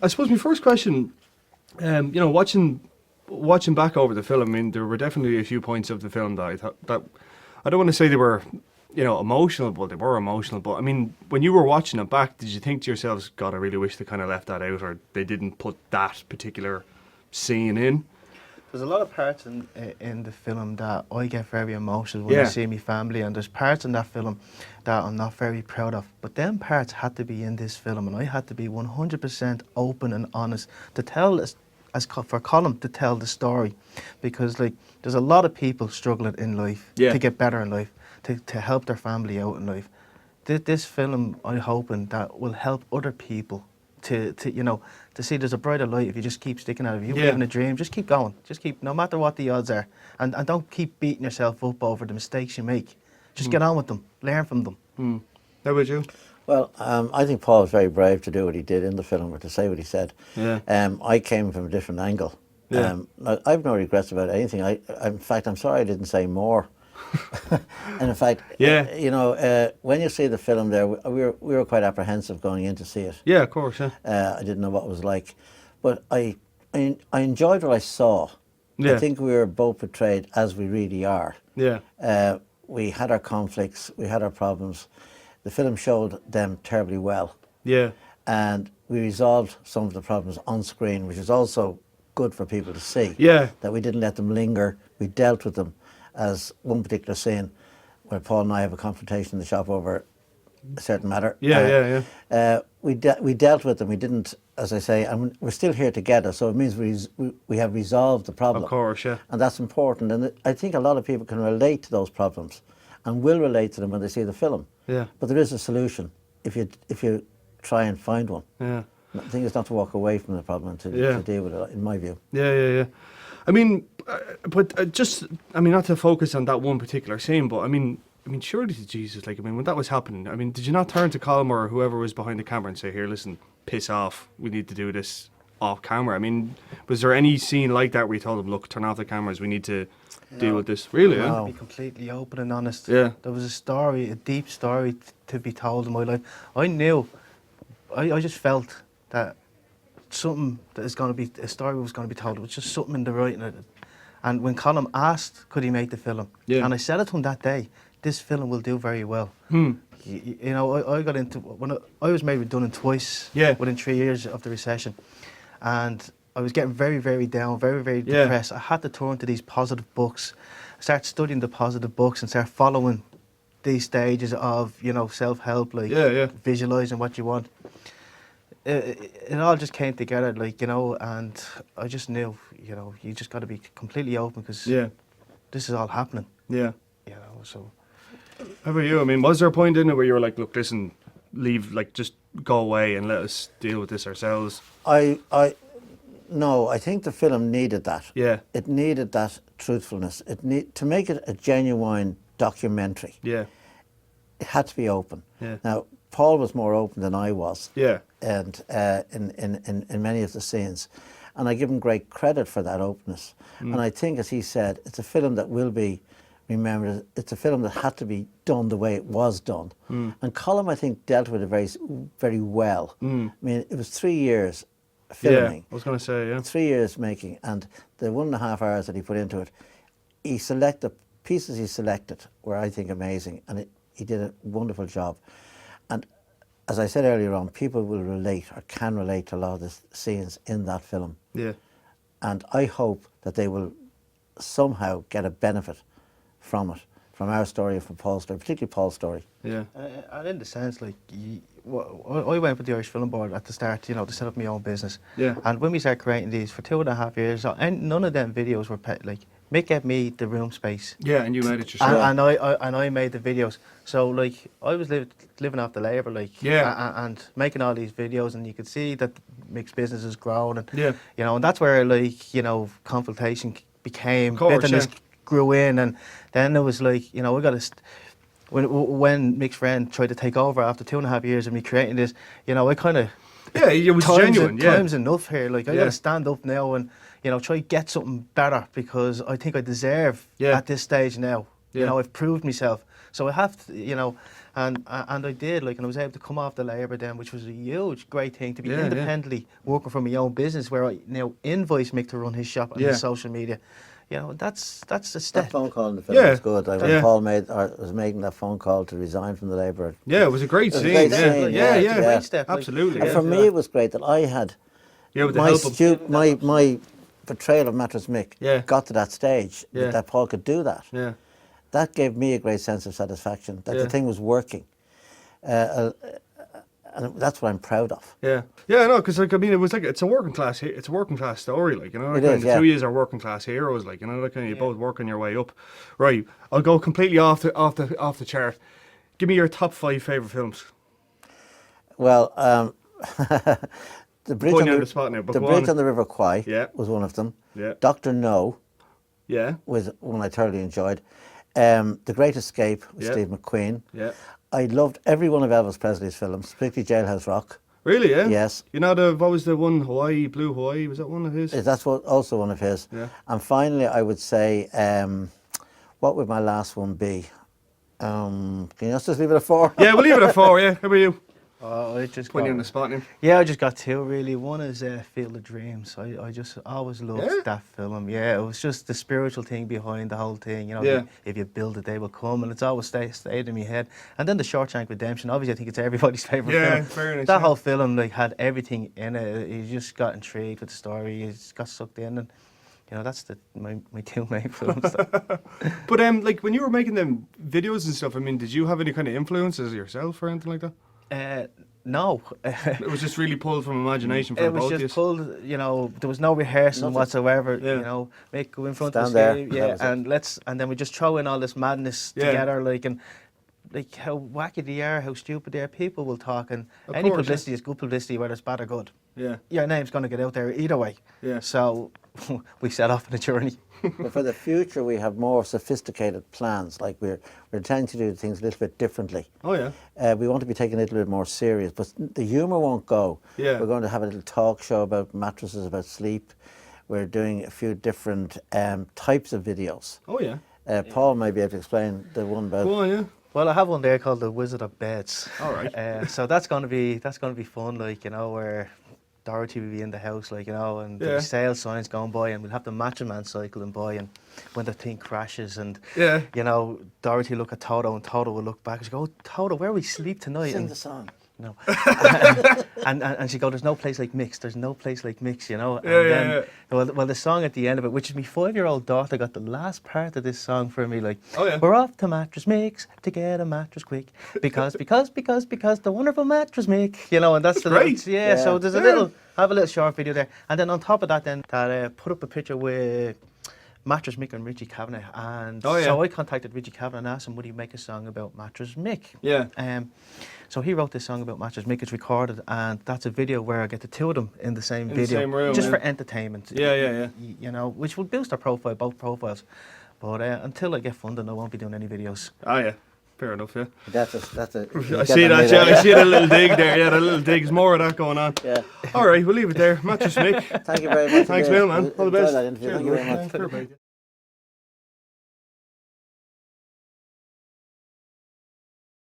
I suppose my first question, watching back over the film, I mean, there were definitely a few points of the film that I thought that I don't want to say they were, emotional, but they were emotional. But I mean, when you were watching it back, did you think to yourselves, God, I really wish they kind of left that out, or they didn't put that particular scene in? There's a lot of parts in the film that I get very emotional when I see my family, and there's parts in that film that I'm not very proud of. But them parts had to be in this film, and I had to be 100% open and honest to tell for Colm to tell the story, because there's a lot of people struggling in life to get better in life, to help their family out in life. This film, I'm hoping that will help other people to see there's a brighter light if you just keep sticking at it. If you're living a dream, just keep going. Just keep, no matter what the odds are. And don't keep beating yourself up over the mistakes you make. Just get on with them. Learn from them. How about you? Well, I think Paul was very brave to do what he did in the film, or to say what he said. Yeah. I came from a different angle. Yeah. I've no regrets about anything. In fact, I'm sorry I didn't say more. And in fact, when you see the film there, we were quite apprehensive going in to see it. Yeah, of course. Yeah. I didn't know what it was like, but I enjoyed what I saw. Yeah. I think we were both portrayed as we really are. Yeah. We had our conflicts, we had our problems. The film showed them terribly well. Yeah. And we resolved some of the problems on screen, which is also good for people to see. Yeah. That we didn't let them linger. We dealt with them. As one particular scene where Paul and I have a confrontation in the shop over a certain matter. We dealt with them. We didn't, as I say, and we're still here together. So it means we have resolved the problem. Of course, yeah. And that's important. And I think a lot of people can relate to those problems, and will relate to them when they see the film. Yeah. But there is a solution if you try and find one. Yeah. The thing is not to walk away from the problem and to deal with it, in my view. Yeah. I mean, not to focus on that one particular scene, but I mean, surely to Jesus, when that was happening, did you not turn to Colm or whoever was behind the camera and say, here, listen, piss off, we need to do this off camera? Was there any scene like that where you told them, look, turn off the cameras, we need to deal with this? Really? No. To be completely open and honest. Yeah. There was a deep story to be told in my life. I knew, I just felt that something that is going to be, a story was going to be told. It was just something in the writing. And when Colm asked, could he make the film? Yeah. And I said it to him that day, this film will do very well. I got into, when I was made redundant twice within 3 years of the recession. And I was getting very, very down, very, very depressed. I had to turn to these positive books, start studying the positive books and start following these stages of, self-help, visualising what you want. It all just came together, and I just knew, you just got to be completely open, because this is all happening. Yeah. So. How about you? Was there a point in it where you were like, look, listen, leave, just go away and let us deal with this ourselves? No, I think the film needed that. Yeah. It needed that truthfulness. To make it a genuine documentary. Yeah. It had to be open. Yeah. Now, Paul was more open than I was. Yeah. And in many of the scenes, and I give him great credit for that openness. And I think, as he said, it's a film that will be remembered. It's a film that had to be done the way it was done. And Colm, I think, dealt with it very, very well. It was 3 years filming. Yeah, I was going to say, 3 years making, and the 1.5 hours that he put into it, the pieces he selected were, I think, amazing, and he did a wonderful job. And as I said earlier on, people will relate, or can relate, to a lot of the scenes in that film. Yeah. And I hope that they will somehow get a benefit from it, from our story and from Paul's story, particularly Paul's story. Yeah. And in the sense, I went with the Irish Film Board at the start, to set up my own business. Yeah. And when we started creating these for 2.5 years, and none of them videos were Mick gave me the room space. Yeah, and you made it yourself. And I made the videos. So I was living off the labour, and making all these videos, and you could see that Mick's business is growing, and and that's where consultation became, bitterness grew in, and then there was we got to. When Mick's friend tried to take over after 2.5 years of me creating this, I kind of it was genuine. Time's enough here. I got to stand up now and try to get something better, because I think I deserve at this stage now You know, I've proved myself. So I have to, you know, and I did, like, and I was able to come off the labour then, which was a huge, great thing to be independently working for my own business, where I now invoice Mick to run his shop and his social media. You know, that's a step. That phone call in the film was good. Like when Paul was making that phone call to resign from the Labour. Yeah, it was a great scene. Great scene. Yeah, great step. Absolutely. And for me, it was great that I had my portrayal of Mattress Mick got to that stage that Paul could do that. Yeah. That gave me a great sense of satisfaction that the thing was working. And that's what I'm proud of. Yeah, no, because like I mean, it's a working class story, like, you know. It is, the two years are working class heroes, like, you know, like, you're both working your way up. Right, I'll go completely off the chart. Give me your top 5 favourite films. Well, the Bridge on the River Kwai was one of them. Yeah. Dr. No was one I thoroughly enjoyed. The Great Escape with Steve McQueen. Yeah. I loved every one of Elvis Presley's films, particularly Jailhouse Rock. Really, yeah? Yes. You know, what was the one, Blue Hawaii, was that one of his? That's also one of his. Yeah. And finally, I would say, what would my last one be? Can you just leave it at 4? Yeah, we'll leave it at 4, yeah. How about you? I just putting you on the spot now. Yeah, I just got 2 really. One is Field of Dreams. I just always loved that film. Yeah, it was just the spiritual thing behind the whole thing. You know, if you build it, they will come, and it's always stayed in my head. And then the Shawshank Redemption. Obviously, I think it's everybody's favourite film. Yeah, fair enough. That whole film like had everything in it. You just got intrigued with the story. You just got sucked in, and you know, that's my 2 main films. But like when you were making them videos and stuff, I mean, did you have any kind of influences yourself or anything like that? No. It was just really pulled from imagination for both of you? It was just pulled, you know, there was no rehearsing whatsoever, you know, go in front of the stage, and then we just throw in all this madness together, like, and like how wacky they are, how stupid they are, people will talk, and any publicity is good publicity, whether it's bad or good. Yeah. Your name's going to get out there either way. Yeah. So we set off on a journey. But for the future, we have more sophisticated plans. Like we're trying to do things a little bit differently. Oh yeah. We want to be taken a little bit more serious, but the humour won't go. Yeah. We're going to have a little talk show about mattresses, about sleep. We're doing a few different types of videos. Oh yeah. Paul may be able to explain the one about. Oh yeah. Well, I have one there called The Wizard of Beds. All right. So that's going to be fun, like, you know, where Dorothy will be in the house, like, you know, and there'll be sale signs going by, and we'll have the Mattress Man cycling by, and when the thing crashes, and you know, Dorothy will look at Toto, and Toto will look back and she go, "Oh, Toto, where we sleep tonight?" Sing the song. No. and she go, "There's no place like Mick's. There's no place like Mick's," you know. Well, the song at the end of it, which is my 5-year-old daughter got the last part of this song for me, like, "We're off to Mattress Mick's to get a mattress quick because the wonderful Mattress Mick," you know, and that's the great. So there's a little short video there, and then on top of that, then that put up a picture with Mattress Mick and Richie Kavanagh, and so I contacted Richie Kavanagh and asked him, would he make a song about Mattress Mick? Yeah. So he wrote this song about Mattress Mick. It's recorded, and that's a video where I get the 2 of them in the same video, the same room, just for entertainment. Yeah. You know, which will boost our profile, both profiles. But until I get funding, I won't be doing any videos. Oh yeah. Fair enough, yeah. That's a. I see that, yeah. I see the little dig there, yeah. The little dig. There's more of that going on. Yeah. All right, we'll leave it there. Mattress Mick. Thank you very much. Thanks, man. All the best. Thank you very much.